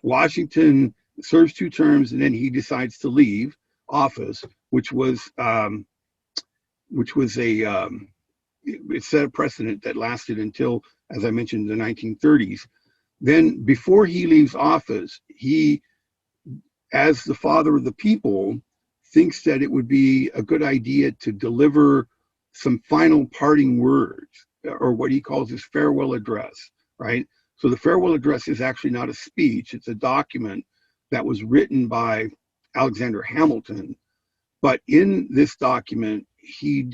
Washington serves 2 terms, and then he decides to leave office, which was it set a precedent that lasted until, as I mentioned, the 1930s. Then, before he leaves office, he, as the father of the people, thinks that it would be a good idea to deliver some final parting words, or what he calls his farewell address, right? So the farewell address is actually not a speech, it's a document that was written by Alexander Hamilton. But in this document, he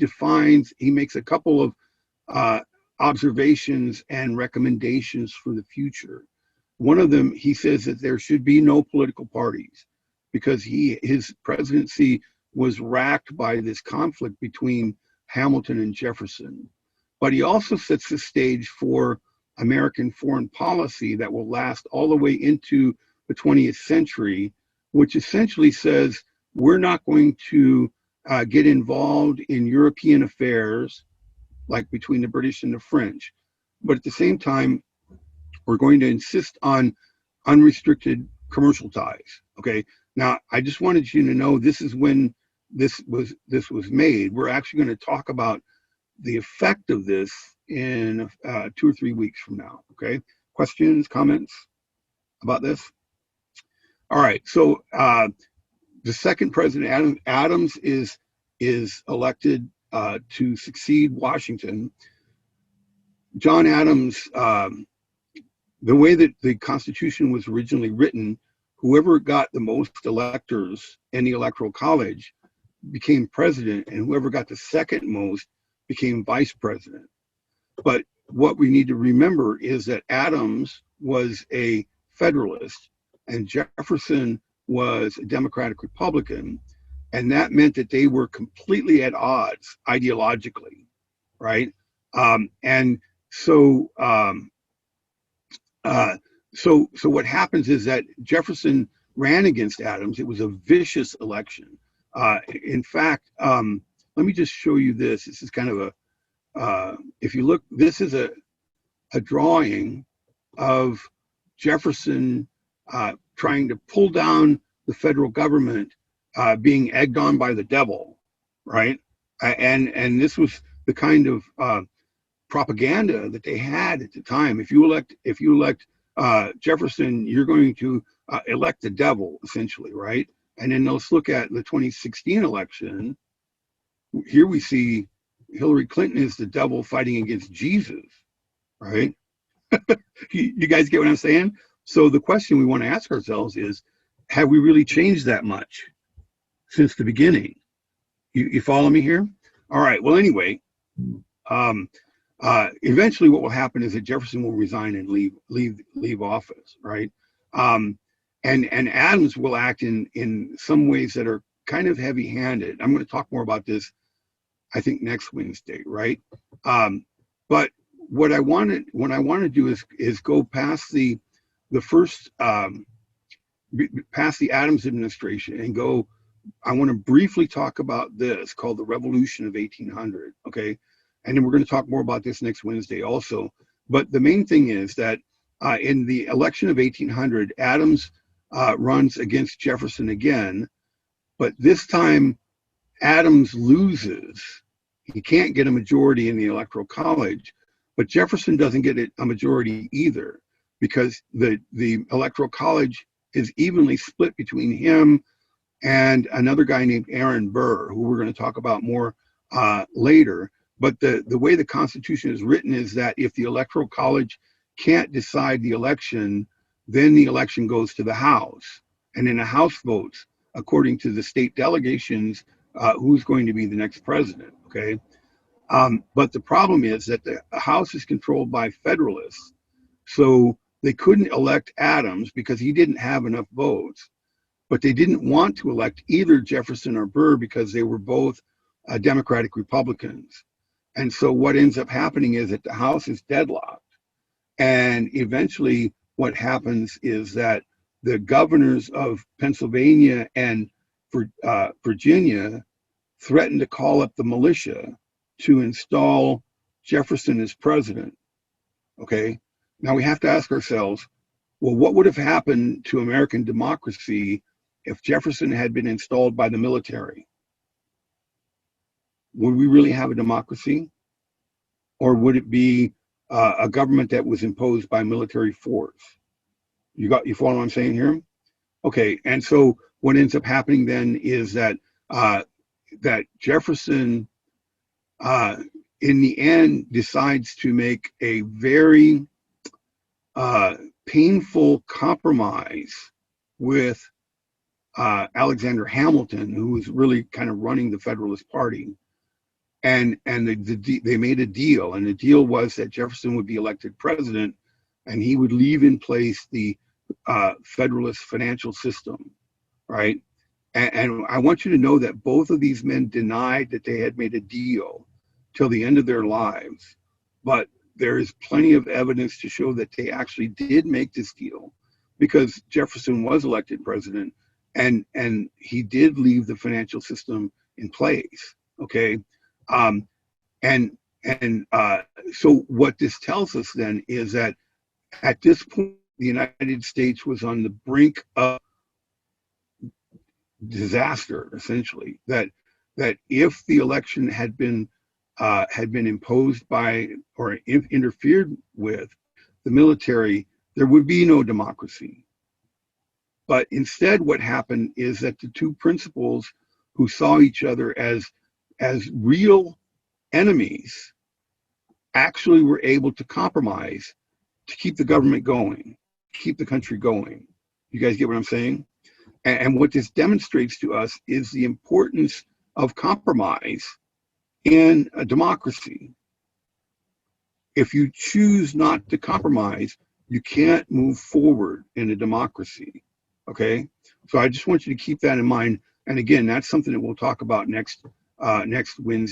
makes a couple of uh, observations and recommendations for the future. One of them, he says that there should be no political parties because his presidency was racked by this conflict between Hamilton and Jefferson. But he also sets the stage for American foreign policy that will last all the way into the 20th century, which essentially says we're not going to get involved in European affairs like between the British and the French. But at the same time, we're going to insist on unrestricted commercial ties. Okay. Now, I just wanted you to know this is when this was made. We're actually going to talk about the effect of this in 2 or 3 weeks from now. Okay. Questions, comments about this? All right. So the second president, Adams, is elected to succeed Washington. John Adams, the way that the Constitution was originally written, whoever got the most electors in the Electoral College became president, and whoever got the second most became vice president. But what we need to remember is that Adams was a Federalist and Jefferson was a Democratic Republican, and that meant that they were completely at odds ideologically, right? And so, so what happens is that Jefferson ran against Adams. It was a vicious election. In fact, let me just show you this. This is kind of if you look, this is a drawing of Jefferson trying to pull down the federal government, being egged on by the devil, right? And this was the kind of propaganda that they had at the time. If you elect Jefferson, you're going to elect the devil, essentially, right? And then let's look at the 2016 election. Here we see Hillary Clinton is the devil fighting against Jesus, right? You guys get what I'm saying? So the question we want to ask ourselves is, have we really changed that much since the beginning? You follow me here? All right. Well, anyway, eventually what will happen is that Jefferson will resign and leave office, right? And Adams will act in some ways that are kind of heavy-handed. I'm going to talk more about this, I think, next Wednesday, right? But what I want to do is go past the first past the Adams administration and go. I want to briefly talk about this called the Revolution of 1800. Okay, and then we're going to talk more about this next Wednesday also. But the main thing is that in the election of 1800, Adams runs against Jefferson again, but this time Adams loses. He can't get a majority in the Electoral College, but Jefferson doesn't get a majority either, because the Electoral College is evenly split between him and another guy named Aaron Burr, who we're going to talk about more later. But the way the Constitution is written is that if the Electoral College can't decide the election, then the election goes to the House. And then the House votes according to the state delegations who's going to be the next president, okay? But the problem is that the House is controlled by Federalists. So they couldn't elect Adams because he didn't have enough votes. But they didn't want to elect either Jefferson or Burr because they were both Democratic Republicans. And so what ends up happening is that the House is deadlocked. And eventually what happens is that the governors of Pennsylvania and Virginia threaten to call up the militia to install Jefferson as president. Okay. Now we have to ask ourselves, Well, what would have happened to American democracy if Jefferson had been installed by the military? Would we really have a democracy? Or would it be a government that was imposed by military force? You follow what I'm saying here? Okay, and so what ends up happening then is that that Jefferson, in the end, decides to make a very painful compromise with Alexander Hamilton, who was really kind of running the Federalist Party. And they made a deal, and the deal was that Jefferson would be elected president, and he would leave in place the Federalist financial system, right? And I want you to know that both of these men denied that they had made a deal till the end of their lives, but there is plenty of evidence to show that they actually did make this deal, because Jefferson was elected president, and he did leave the financial system in place. Okay. So what this tells us then is that at this point, the United States was on the brink of disaster, essentially. That if the election had been imposed by or interfered with the military, there would be no democracy. But instead, what happened is that the two principals who saw each other as real enemies actually were able to compromise to keep the government going, keep the country going. You guys get what I'm saying? And what this demonstrates to us is the importance of compromise in a democracy. If you choose not to compromise, you can't move forward in a democracy. Okay? So I just want you to keep that in mind. And again, that's something that we'll talk about next Wednesday.